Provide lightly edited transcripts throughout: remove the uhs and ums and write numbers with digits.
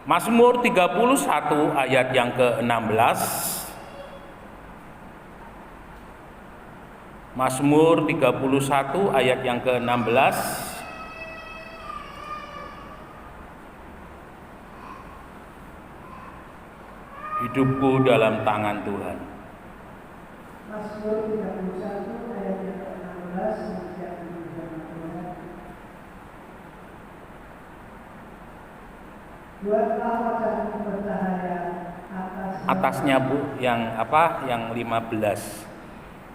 Mazmur 31 ayat yang ke-16. Mazmur 31 ayat yang ke-16. Hidupku dalam tangan Tuhan. Mazmur 31 ayat yang ke-16. Buatlah wajahmu bercahaya atasnya Bu, yang apa? Yang 15.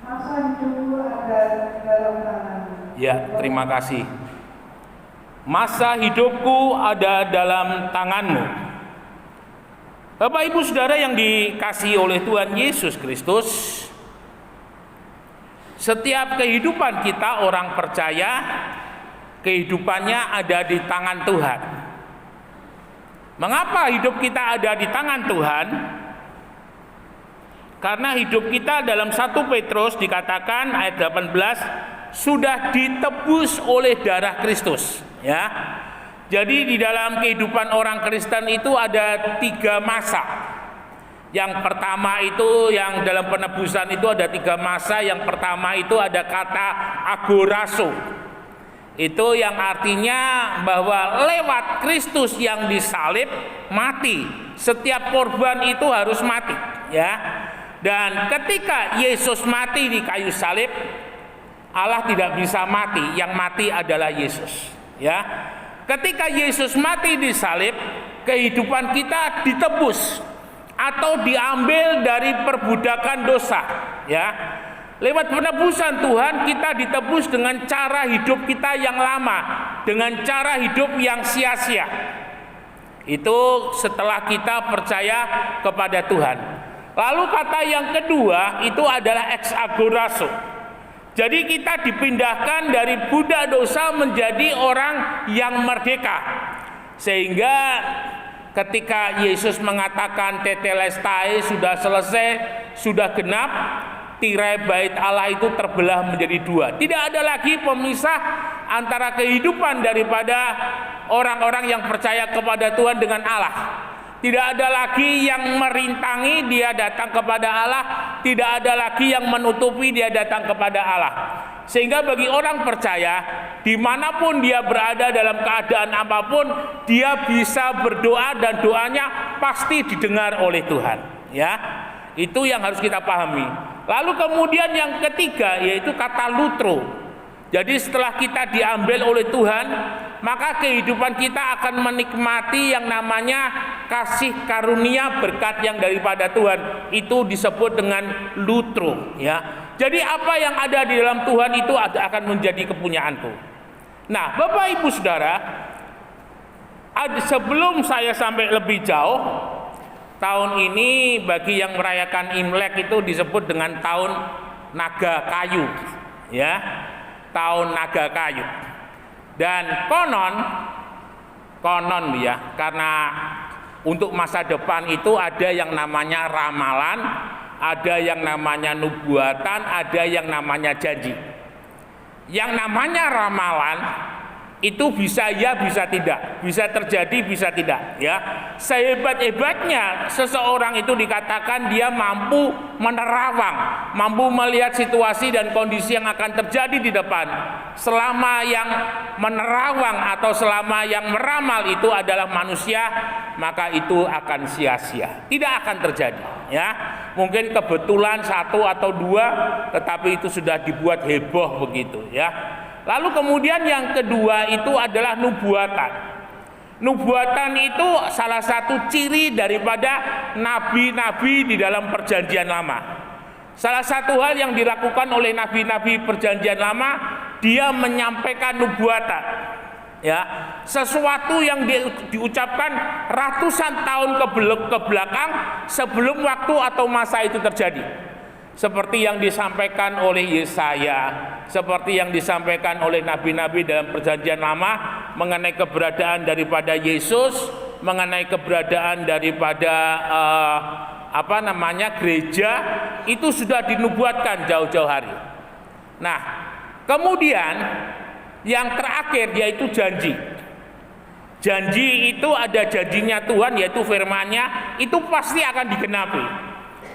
Masa hidupku ada dalam tanganmu. Ya, terima kasih. Masa hidupku ada dalam tanganmu. Bapak Ibu Saudara yang dikasihi oleh Tuhan Yesus Kristus, setiap kehidupan kita orang percaya, kehidupannya ada di tangan Tuhan. Mengapa hidup kita ada di tangan Tuhan? Karena hidup kita dalam 1 Petrus dikatakan ayat 18 sudah ditebus oleh darah Kristus, ya. Jadi di dalam kehidupan orang Kristen itu ada 3 masa. Yang pertama itu, yang dalam penebusan itu ada 3 masa. Yang pertama itu ada kata agorazo. Itu yang artinya bahwa lewat Kristus yang disalib mati. Setiap korban itu harus mati, ya. Dan ketika Yesus mati di kayu salib, Allah tidak bisa mati, yang mati adalah Yesus, ya. Ketika Yesus mati di salib, kehidupan kita ditebus atau diambil dari perbudakan dosa, ya. Lewat penebusan Tuhan kita ditebus dengan cara hidup kita yang lama, dengan cara hidup yang sia-sia. Itu setelah kita percaya kepada Tuhan. Lalu kata yang kedua itu adalah ex agorazo. Jadi kita dipindahkan dari budak dosa menjadi orang yang merdeka. Sehingga ketika Yesus mengatakan tetelestai, sudah selesai, sudah genap, tirai bait Allah itu terbelah menjadi 2. Tidak ada lagi pemisah antara kehidupan daripada orang-orang yang percaya kepada Tuhan dengan Allah. Tidak ada lagi yang merintangi dia datang kepada Allah. Tidak ada lagi yang menutupi dia datang kepada Allah. Sehingga bagi orang percaya, dimanapun dia berada dalam keadaan apapun, dia bisa berdoa dan doanya pasti didengar oleh Tuhan, ya. Itu yang harus kita pahami. Lalu kemudian yang ketiga yaitu kata lutro. Jadi setelah kita diambil oleh Tuhan, maka kehidupan kita akan menikmati yang namanya kasih karunia berkat yang daripada Tuhan. Itu disebut dengan lutro, ya. Jadi apa yang ada di dalam Tuhan itu akan menjadi kepunyaanku. Nah, Bapak Ibu Saudara, sebelum saya sampai lebih jauh, tahun ini bagi yang merayakan Imlek itu disebut dengan tahun naga kayu, ya. Tahun naga kayu. Dan konon ya, karena untuk masa depan itu ada yang namanya ramalan, ada yang namanya nubuatan, ada yang namanya janji. Yang namanya ramalan itu bisa ya, bisa tidak, bisa terjadi, bisa tidak, ya. Sehebat-hebatnya seseorang itu dikatakan dia mampu menerawang, mampu melihat situasi dan kondisi yang akan terjadi di depan. Selama yang menerawang atau selama yang meramal itu adalah manusia, maka itu akan sia-sia, tidak akan terjadi, ya. Mungkin kebetulan 1 atau 2, tetapi itu sudah dibuat heboh begitu, ya. Lalu kemudian yang kedua itu adalah nubuatan. Nubuatan itu salah satu ciri daripada nabi-nabi di dalam perjanjian lama. Salah satu hal yang dilakukan oleh nabi-nabi perjanjian lama, dia menyampaikan nubuatan, ya, sesuatu yang diucapkan ratusan tahun ke belakang sebelum waktu atau masa itu terjadi. Seperti yang disampaikan oleh Yesaya, seperti yang disampaikan oleh nabi-nabi dalam perjanjian lama mengenai keberadaan daripada Yesus, mengenai keberadaan daripada gereja, itu sudah dinubuatkan jauh-jauh hari. Nah, kemudian yang terakhir yaitu janji. Janji itu ada janjinya Tuhan, yaitu firman-Nya, itu pasti akan digenapi.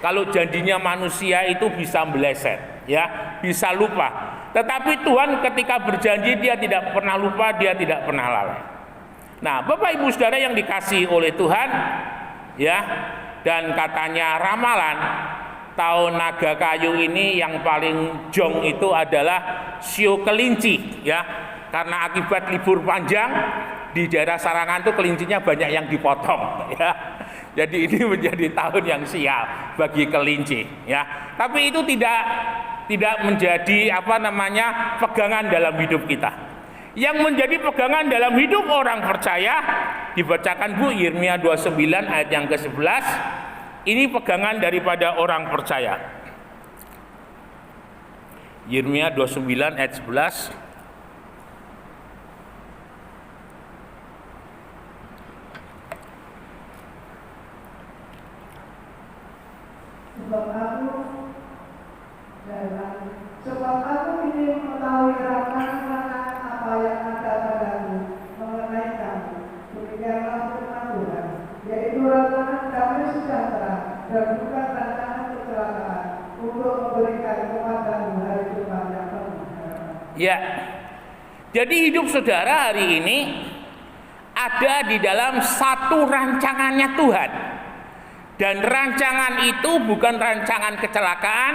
Kalau janjinya manusia itu bisa meleset, ya, bisa lupa. Tetapi Tuhan ketika berjanji dia tidak pernah lupa, dia tidak pernah lalai. Nah, Bapak Ibu Saudara yang dikasihi oleh Tuhan, ya, dan katanya ramalan tahun naga kayu ini yang paling jong itu adalah sio kelinci, ya, karena akibat libur panjang di daerah Sarangan tuh kelincinya banyak yang dipotong, ya. Jadi ini menjadi tahun yang sial bagi kelinci, ya. Tapi itu tidak menjadi pegangan dalam hidup kita. Yang menjadi pegangan dalam hidup orang percaya, dibacakan Bu Yeremia 29 ayat yang ke-11. Ini pegangan daripada orang percaya. Yeremia 29 ayat 11. Sebab aku ingin mengetahui rancangan apa yang ada padamu mengenai kamu. Demikianlah firman Tuhan, yaitu rancangan damai sejahtera dan bukan rancangan kecelakaan, untuk memberikan kepadamu hari depan yang penuh harapan. Ya, jadi hidup saudara hari ini ada di dalam satu rancangannya Tuhan. Dan rancangan itu bukan rancangan kecelakaan,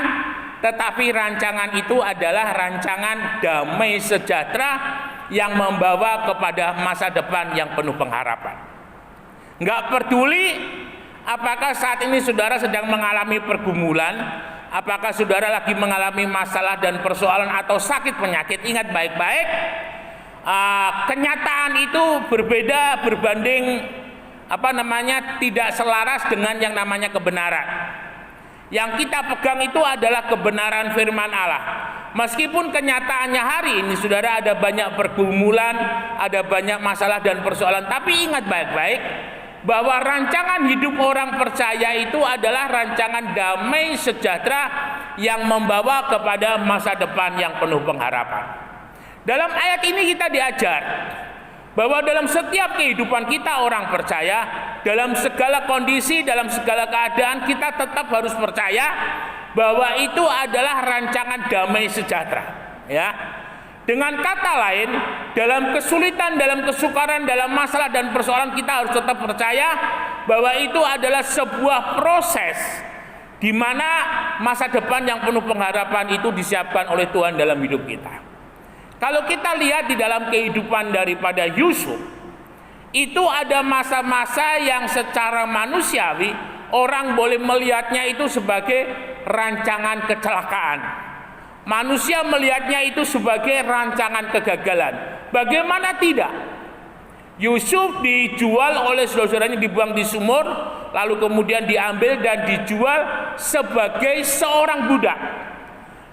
tetapi rancangan itu adalah rancangan damai sejahtera yang membawa kepada masa depan yang penuh pengharapan. Enggak peduli apakah saat ini saudara sedang mengalami pergumulan, apakah saudara lagi mengalami masalah dan persoalan atau sakit penyakit, ingat baik-baik, kenyataan itu berbeda berbanding tidak selaras dengan yang namanya kebenaran. Yang kita pegang itu adalah kebenaran firman Allah. Meskipun kenyataannya hari ini saudara ada banyak pergumulan, ada banyak masalah dan persoalan, tapi ingat baik-baik bahwa rancangan hidup orang percaya itu adalah rancangan damai sejahtera yang membawa kepada masa depan yang penuh pengharapan. Dalam ayat ini kita diajar bahwa dalam setiap kehidupan kita orang percaya, dalam segala kondisi, dalam segala keadaan, kita tetap harus percaya bahwa itu adalah rancangan damai sejahtera, ya. Dengan kata lain, dalam kesulitan, dalam kesukaran, dalam masalah dan persoalan, kita harus tetap percaya bahwa itu adalah sebuah proses di mana masa depan yang penuh pengharapan itu disiapkan oleh Tuhan dalam hidup kita. Kalau kita lihat di dalam kehidupan daripada Yusuf, itu ada masa-masa yang secara manusiawi orang boleh melihatnya itu sebagai rancangan kecelakaan. Manusia melihatnya itu sebagai rancangan kegagalan. Bagaimana tidak? Yusuf dijual oleh saudara-saudaranya, dibuang di sumur, lalu kemudian diambil dan dijual sebagai seorang budak.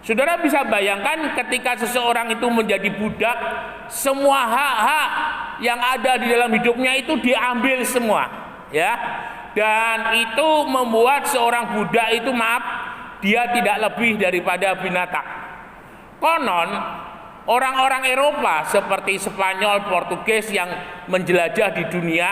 Saudara bisa bayangkan ketika seseorang itu menjadi budak, semua hak-hak yang ada di dalam hidupnya itu diambil semua, ya. Dan itu membuat seorang budak itu dia tidak lebih daripada binatang. Konon orang-orang Eropa seperti Spanyol, Portugis yang menjelajah di dunia,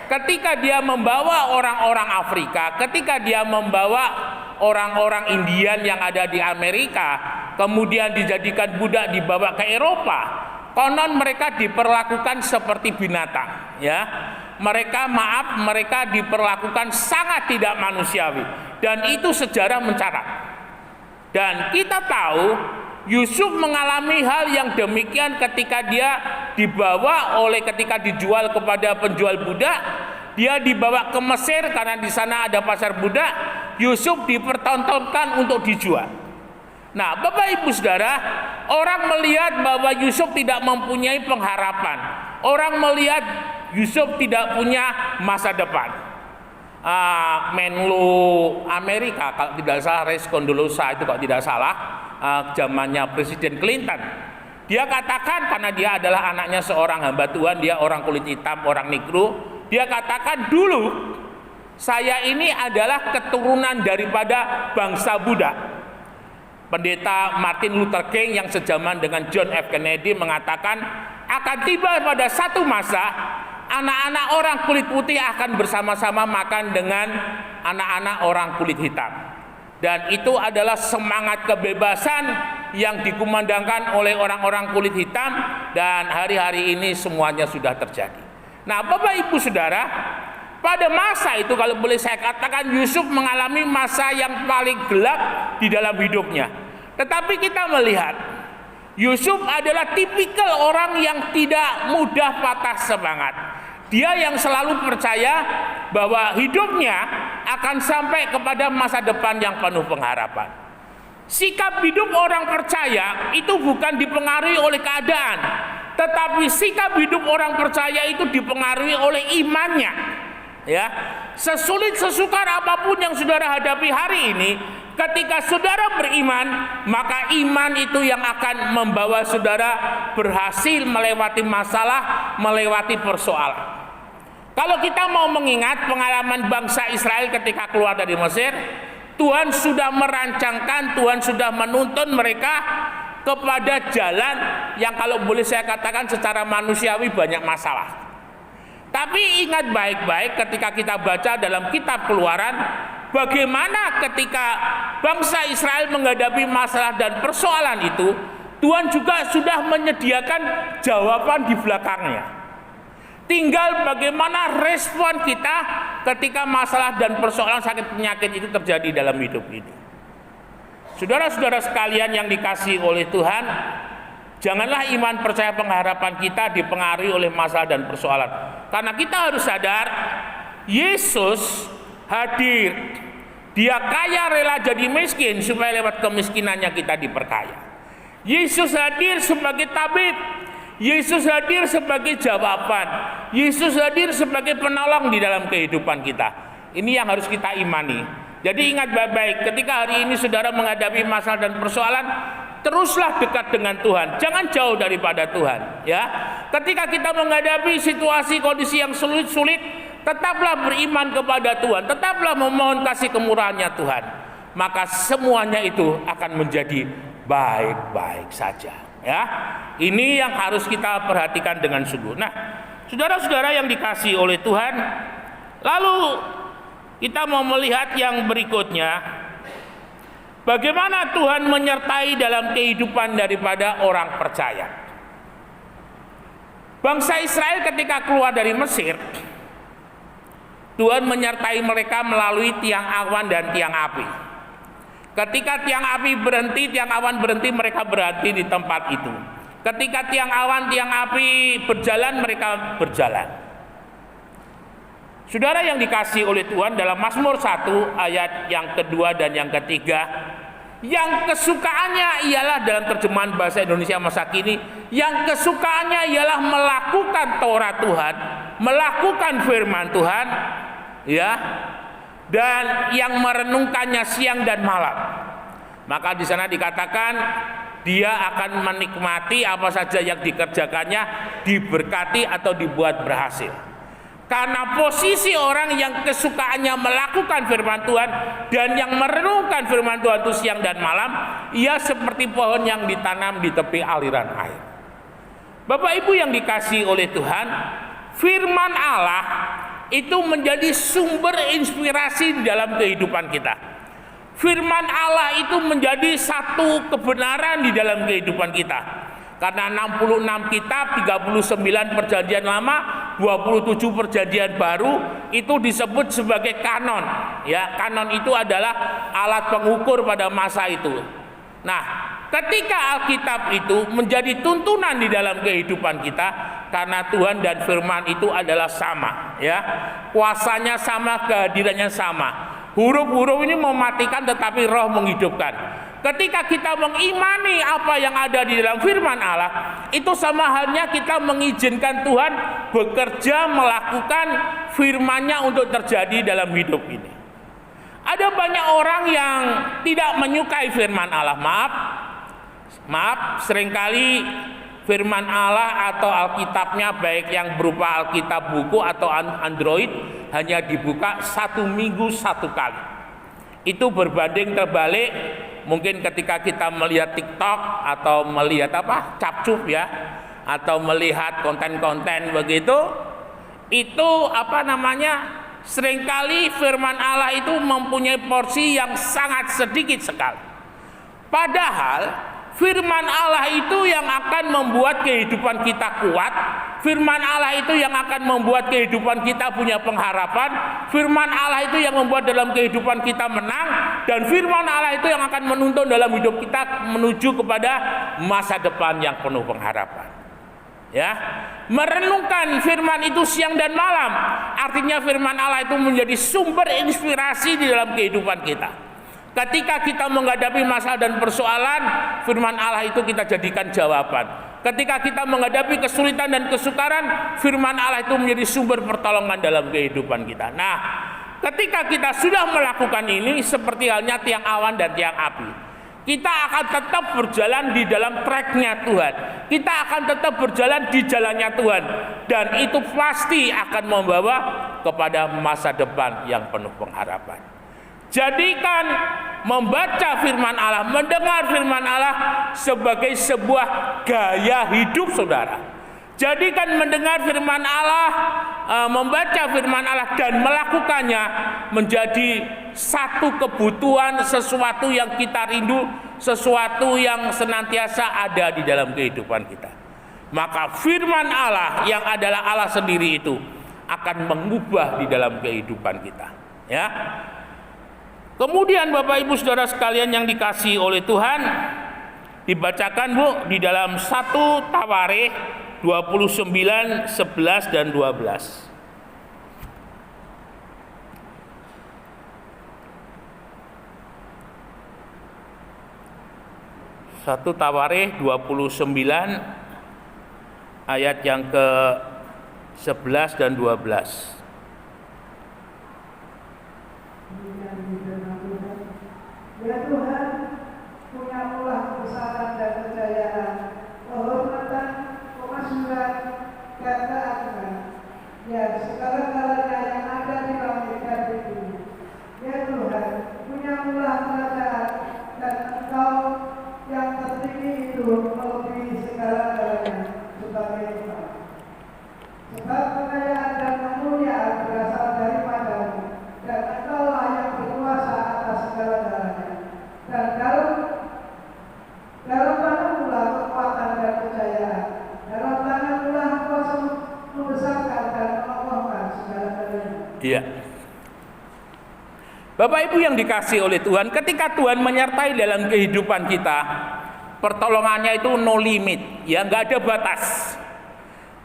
ketika dia membawa orang-orang Afrika, ketika dia membawa orang-orang Indian yang ada di Amerika, kemudian dijadikan budak dibawa ke Eropa, konon mereka diperlakukan seperti binatang, ya. Mereka diperlakukan sangat tidak manusiawi, dan itu sejarah mencatat. Dan kita tahu Yusuf mengalami hal yang demikian ketika dia ketika dijual kepada penjual budak. Dia dibawa ke Mesir karena di sana ada pasar budak. Yusuf dipertontonkan untuk dijual. Nah, Bapak Ibu Saudara, orang melihat bahwa Yusuf tidak mempunyai pengharapan. Orang melihat Yusuf tidak punya masa depan. Menlu Amerika kalau tidak salah, Rex Condoleezza itu kalau tidak salah, zamannya Presiden Clinton. Dia katakan, karena dia adalah anaknya seorang hamba Tuhan, dia orang kulit hitam, orang negro. Dia katakan, dulu saya ini adalah keturunan daripada bangsa Buddha. Pendeta Martin Luther King yang sejaman dengan John F. Kennedy mengatakan, akan tiba pada satu masa anak-anak orang kulit putih akan bersama-sama makan dengan anak-anak orang kulit hitam. Dan itu adalah semangat kebebasan yang dikumandangkan oleh orang-orang kulit hitam, dan hari-hari ini semuanya sudah terjadi. Nah, Bapak Ibu Saudara, pada masa itu kalau boleh saya katakan Yusuf mengalami masa yang paling gelap di dalam hidupnya. Tetapi kita melihat Yusuf adalah tipikal orang yang tidak mudah patah semangat. Dia yang selalu percaya bahwa hidupnya akan sampai kepada masa depan yang penuh pengharapan. Sikap hidup orang percaya itu bukan dipengaruhi oleh keadaan, tetapi sikap hidup orang percaya itu dipengaruhi oleh imannya. Ya, sesulit sesukar apapun yang saudara hadapi hari ini, ketika saudara beriman, maka iman itu yang akan membawa saudara berhasil melewati masalah, melewati persoalan. Kalau kita mau mengingat pengalaman bangsa Israel ketika keluar dari Mesir, Tuhan sudah merancangkan, Tuhan sudah menuntun mereka kepada jalan yang kalau boleh saya katakan secara manusiawi banyak masalah. Tapi ingat baik-baik ketika kita baca dalam kitab Keluaran, bagaimana ketika bangsa Israel menghadapi masalah dan persoalan itu, Tuhan juga sudah menyediakan jawaban di belakangnya. Tinggal bagaimana respon kita ketika masalah dan persoalan sakit penyakit itu terjadi dalam hidup ini. Saudara-saudara sekalian yang dikasihi oleh Tuhan, janganlah iman percaya pengharapan kita dipengaruhi oleh masalah dan persoalan. Karena kita harus sadar, Yesus hadir. Dia kaya rela jadi miskin supaya lewat kemiskinannya kita diperkaya. Yesus hadir sebagai tabib. Yesus hadir sebagai jawaban. Yesus hadir sebagai penolong di dalam kehidupan kita. Ini yang harus kita imani. Jadi ingat baik-baik, ketika hari ini saudara menghadapi masalah dan persoalan, teruslah dekat dengan Tuhan. Jangan jauh daripada Tuhan, ya. Ketika kita menghadapi situasi kondisi yang sulit-sulit, tetaplah beriman kepada Tuhan, tetaplah memohon kasih kemurahan-Nya Tuhan. Maka semuanya itu akan menjadi baik-baik saja, ya. Ini yang harus kita perhatikan dengan sungguh. Nah, saudara-saudara yang dikasihi oleh Tuhan, lalu kita mau melihat yang berikutnya, bagaimana Tuhan menyertai dalam kehidupan daripada orang percaya. Bangsa Israel ketika keluar dari Mesir, Tuhan menyertai mereka melalui tiang awan dan tiang api. Ketika tiang api berhenti, tiang awan berhenti, mereka berhenti di tempat itu. Ketika tiang awan, tiang api berjalan, mereka berjalan. Saudara yang dikasihi oleh Tuhan, dalam Mazmur 1 ayat yang kedua dan yang ketiga, yang kesukaannya ialah, dalam terjemahan bahasa Indonesia masa kini, yang kesukaannya ialah melakukan Taurat Tuhan, melakukan firman Tuhan, ya, dan yang merenungkannya siang dan malam. Maka di sana dikatakan dia akan menikmati apa saja yang dikerjakannya, diberkati atau dibuat berhasil. Karena posisi orang yang kesukaannya melakukan firman Tuhan dan yang merenungkan firman Tuhan itu siang dan malam, ia seperti pohon yang ditanam di tepi aliran air. Bapak Ibu yang dikasihi oleh Tuhan, firman Allah itu menjadi sumber inspirasi di dalam kehidupan kita. Firman Allah itu menjadi satu kebenaran di dalam kehidupan kita. Karena 66 kitab, 39 perjanjian lama, 27 perjanjian baru itu disebut sebagai kanon. Ya, kanon itu adalah alat pengukur pada masa itu. Nah, ketika Alkitab itu menjadi tuntunan di dalam kehidupan kita, karena Tuhan dan firman itu adalah sama, ya. Kuasanya sama, kehadirannya sama. Huruf-huruf ini mematikan tetapi roh menghidupkan. Ketika kita mengimani apa yang ada di dalam firman Allah, itu sama halnya kita mengizinkan Tuhan bekerja melakukan firman-Nya untuk terjadi dalam hidup ini. Ada banyak orang yang tidak menyukai firman Allah. Maaf, seringkali firman Allah atau Alkitabnya, baik yang berupa Alkitab buku atau Android, hanya dibuka 1 minggu 1 kali. Itu berbanding terbalik mungkin ketika kita melihat TikTok atau melihat capcup, ya, atau melihat konten-konten begitu, itu seringkali firman Allah itu mempunyai porsi yang sangat sedikit sekali. Padahal firman Allah itu yang akan membuat kehidupan kita kuat. Firman Allah itu yang akan membuat kehidupan kita punya pengharapan. Firman Allah itu yang membuat dalam kehidupan kita menang. Dan firman Allah itu yang akan menuntun dalam hidup kita menuju kepada masa depan yang penuh pengharapan. Ya, merenungkan firman itu siang dan malam, artinya firman Allah itu menjadi sumber inspirasi di dalam kehidupan kita. Ketika kita menghadapi masalah dan persoalan, firman Allah itu kita jadikan jawaban. Ketika kita menghadapi kesulitan dan kesukaran, firman Allah itu menjadi sumber pertolongan dalam kehidupan kita. Nah, ketika kita sudah melakukan ini, seperti halnya tiang awan dan tiang api, kita akan tetap berjalan di dalam tracknya Tuhan. Kita akan tetap berjalan di jalannya Tuhan. Dan itu pasti akan membawa kepada masa depan yang penuh pengharapan. Jadikan membaca firman Allah, mendengar firman Allah sebagai sebuah gaya hidup saudara. Jadikan mendengar firman Allah, membaca firman Allah dan melakukannya menjadi satu kebutuhan, sesuatu yang kita rindu, sesuatu yang senantiasa ada di dalam kehidupan kita. Maka firman Allah yang adalah Allah sendiri itu akan mengubah di dalam kehidupan kita. Ya. Kemudian Bapak Ibu Saudara sekalian yang dikasihi oleh Tuhan, dibacakan Bu di dalam 1 Tawarikh 29, 11 dan 12. 1 Tawarikh 29 ayat yang ke-11 dan 12. Ya Tuhan, punyamulah kebesaran dan kejayaan, kehormatan, kemasyhuran, dan keagungan. Ya, segala-galanya yang ada di langit dan di bumi. Ya Tuhan, punyamulah kerajaan, dan Engkau yang tertinggi itu melebihi segala-galanya sebagai Tuhan. Sebab kekayaan dan kemuliaan berasal daripadamu, dan Engkaulah yang berkuasa atas segala-galanya. Dan dalam tanganmu lah kekuatan dan kejayaan. Dalam tanganmu lah kuasa membesarkan dan mengokohkan segala-galanya. Iya. Bapak Ibu yang dikasihi oleh Tuhan, ketika Tuhan menyertai dalam kehidupan kita, pertolongannya itu no limit, ya nggak ada batas.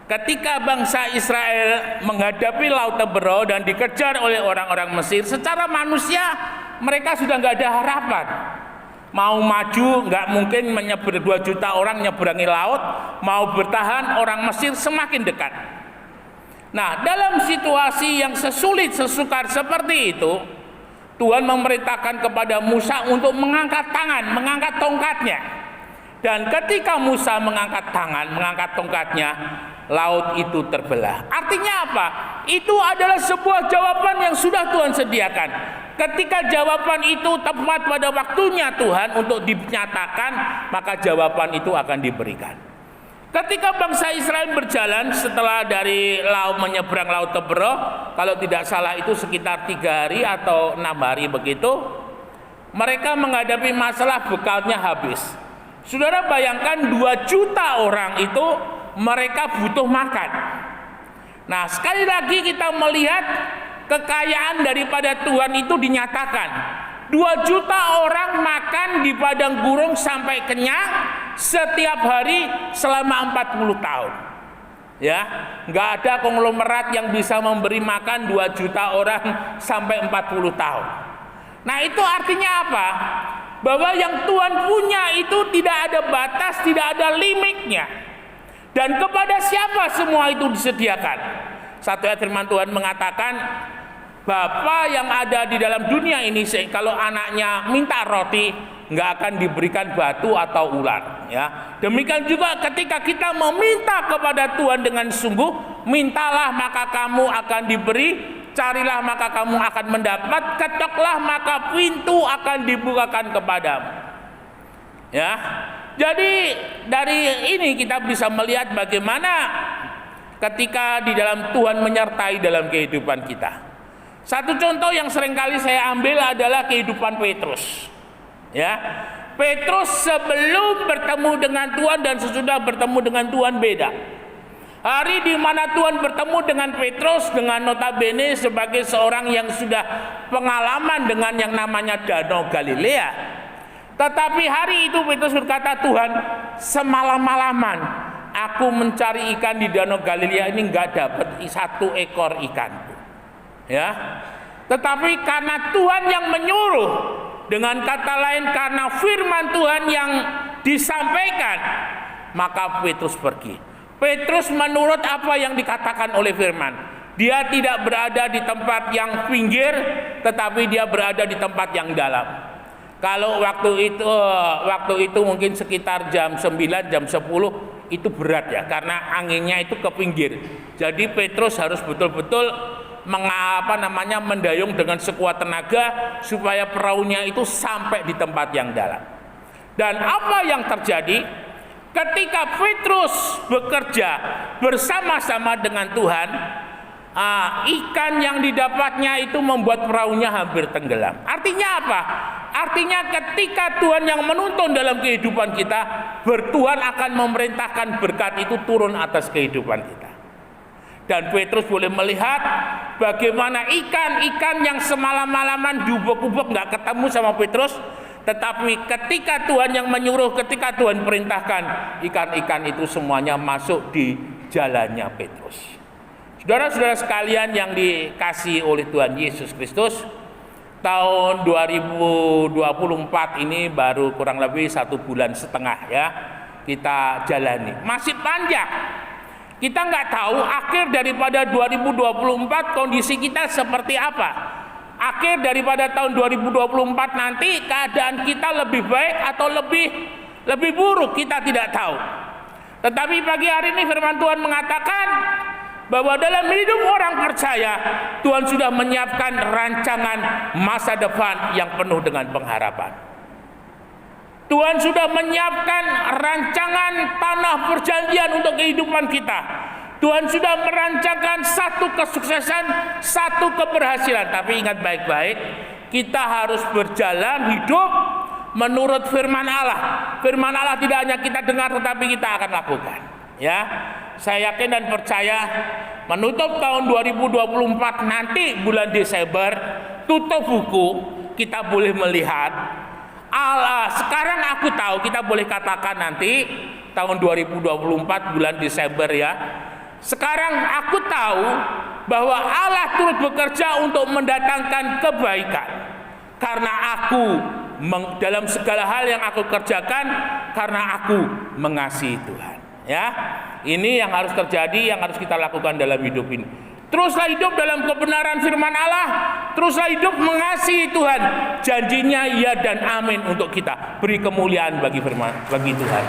Ketika bangsa Israel menghadapi Laut Teberau dan dikejar oleh orang-orang Mesir, secara manusia mereka sudah nggak ada harapan. Mau maju nggak mungkin, 2 juta orang nyeberangi laut. Mau bertahan, orang Mesir semakin dekat. Nah, dalam situasi yang sesulit sesukar seperti itu, Tuhan memerintahkan kepada Musa untuk mengangkat tangan, mengangkat tongkatnya. Dan ketika Musa mengangkat tangan, mengangkat tongkatnya, laut itu terbelah. Artinya apa? Itu adalah sebuah jawaban yang sudah Tuhan sediakan. Ketika jawaban itu tepat pada waktunya Tuhan untuk dinyatakan, maka jawaban itu akan diberikan. Ketika bangsa Israel berjalan setelah dari laut menyeberang Laut Teberau, kalau tidak salah itu sekitar 3 hari atau 6 hari begitu, mereka menghadapi masalah bekalnya habis. Saudara bayangkan 2 juta orang itu mereka butuh makan. Nah, sekali lagi kita melihat kekayaan daripada Tuhan itu dinyatakan. 2 juta orang makan di padang gurun sampai kenyang setiap hari selama 40 tahun. Ya, nggak ada konglomerat yang bisa memberi makan 2 juta orang sampai 40 tahun. Nah, itu artinya apa? Bahwa yang Tuhan punya itu tidak ada batas, tidak ada limitnya. Dan kepada siapa semua itu disediakan? Satu ayat firman Tuhan mengatakan, Bapa yang ada di dalam dunia ini, kalau anaknya minta roti, nggak akan diberikan batu atau ular. Ya, demikian juga ketika kita meminta kepada Tuhan dengan sungguh, mintalah maka kamu akan diberi, carilah maka kamu akan mendapat, ketoklah maka pintu akan dibukakan kepadamu. Ya, jadi dari ini kita bisa melihat bagaimana ketika di dalam Tuhan menyertai dalam kehidupan kita. Satu contoh yang seringkali saya ambil adalah kehidupan Petrus. Ya, Petrus sebelum bertemu dengan Tuhan dan sesudah bertemu dengan Tuhan beda. Hari di mana Tuhan bertemu dengan Petrus dengan notabene sebagai seorang yang sudah pengalaman dengan yang namanya Danau Galilea. Tetapi hari itu Petrus berkata, Tuhan, semalam-malaman aku mencari ikan di Danau Galilea ini nggak dapat 1 ekor ikan. Ya, tetapi karena Tuhan yang menyuruh, dengan kata lain karena firman Tuhan yang disampaikan, maka Petrus pergi. Petrus menurut apa yang dikatakan oleh firman. Dia tidak berada di tempat yang pinggir, tetapi dia berada di tempat yang dalam. Kalau waktu itu mungkin sekitar jam 9, jam 10 itu berat ya, karena anginnya itu ke pinggir. Jadi Petrus harus betul-betul mendayung dengan sekuat tenaga supaya perahunya itu sampai di tempat yang dalam. Dan apa yang terjadi? Ketika Petrus bekerja bersama-sama dengan Tuhan, ikan yang didapatnya itu membuat perahunya hampir tenggelam. Artinya apa? Artinya ketika Tuhan yang menuntun dalam kehidupan kita, Tuhan akan memerintahkan berkat itu turun atas kehidupan kita. Dan Petrus boleh melihat bagaimana ikan-ikan yang semalam-malaman diubek-ubek nggak ketemu sama Petrus. Tetapi ketika Tuhan yang menyuruh, ketika Tuhan perintahkan, ikan-ikan itu semuanya masuk di jalannya Petrus. Saudara-saudara sekalian yang dikasihi oleh Tuhan Yesus Kristus, tahun 2024 ini baru kurang lebih 1,5 bulan ya kita jalani. Masih panjang. Kita nggak tahu akhir daripada 2024 kondisi kita seperti apa. Akhir daripada tahun 2024 nanti keadaan kita lebih baik atau lebih buruk, kita tidak tahu. Tetapi pagi hari ini firman Tuhan mengatakan bahwa dalam hidup orang percaya Tuhan sudah menyiapkan rancangan masa depan yang penuh dengan pengharapan. Tuhan sudah menyiapkan rancangan tanah perjanjian untuk kehidupan kita. Tuhan sudah merancangkan satu kesuksesan, satu keberhasilan. Tapi ingat baik-baik, kita harus berjalan hidup menurut firman Allah. Firman Allah tidak hanya kita dengar, tetapi kita akan lakukan. Ya, saya yakin dan percaya menutup tahun 2024 nanti bulan Desember, tutup buku, kita boleh melihat Allah. Sekarang aku tahu, kita boleh katakan nanti tahun 2024 bulan Desember ya. Sekarang aku tahu bahwa Allah turut bekerja untuk mendatangkan kebaikan. Karena aku dalam segala hal yang aku kerjakan, karena aku mengasihi Tuhan. Ya, ini yang harus terjadi, yang harus kita lakukan dalam hidup ini. Teruslah hidup dalam kebenaran firman Allah. Teruslah hidup mengasihi Tuhan. Janjinya ya dan amin untuk kita. Beri kemuliaan bagi Tuhan.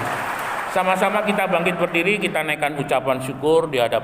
Sama-sama kita bangkit berdiri, kita naikkan ucapan syukur di hadapan